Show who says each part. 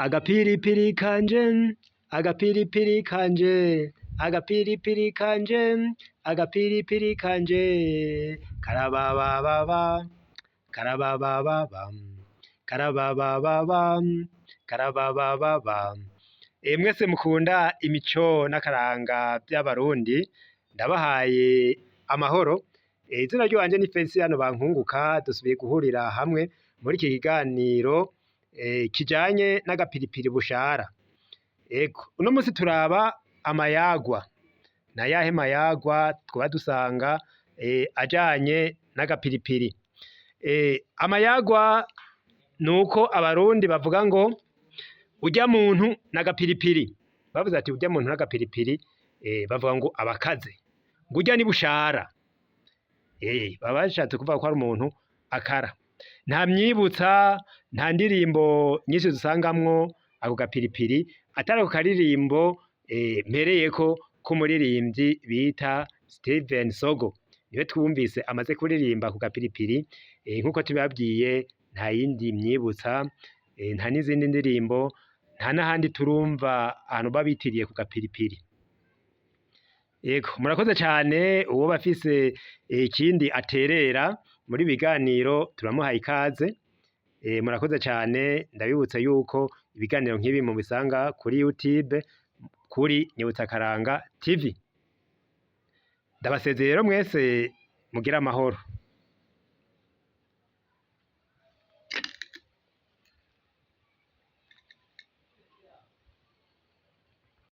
Speaker 1: Agapiripiri kanje, agapiripiri kanje, agapiripiri kanje, agapiripiri kanje, karabababa, karabababa, karabababa, karabababa. Mwese mukunda imico n'akaranga vy'abarundi, ndabahaye amahoro. Izina ryanje ni Feliciano Bankunguka, dusubiye guhurira hamwe muri iki kiganiro kijanye n'agapiripiri bushara. Uno musi turaba amayagwa. Nayahe mayagwa twoba dusanga ajanye n'agapiripiri. Amayagwa nuko abarundi bavuga ngo urya muntu n'agapiripiri. Bavuze ati urya muntu n'agapiripiri, bavuga ngo abakaze. Ngo urya ni bushara. Baba bashatse kuvuga ko ari umuntu akara. Nta myibutsa, nta ndirimbo nyinshi dusangamwo ako gapiripiri, atari ako karirimbo mpereyeko k'umuririmbyi bita Steven Sogo. Niwe twumvise amaze kuririmba ako gapiripiri. Nkuko tubibabwiye, nta yindi myibutsa, nta n'izindi ndirimbo, nta n'ahandi turumva ahantu babitiriye ku gapiripiri. Murakoze cane. Uwo bafise ikindi aterera muri biganiro turamuhaye ikaze. Murakoze cane. Ndabibutsa yuko ibiganiro nk'ibi mubisanga kuri YouTube, kuri Nyibutsa Karanga TV. Ndabasezeye rero mwese, mugire amahoro.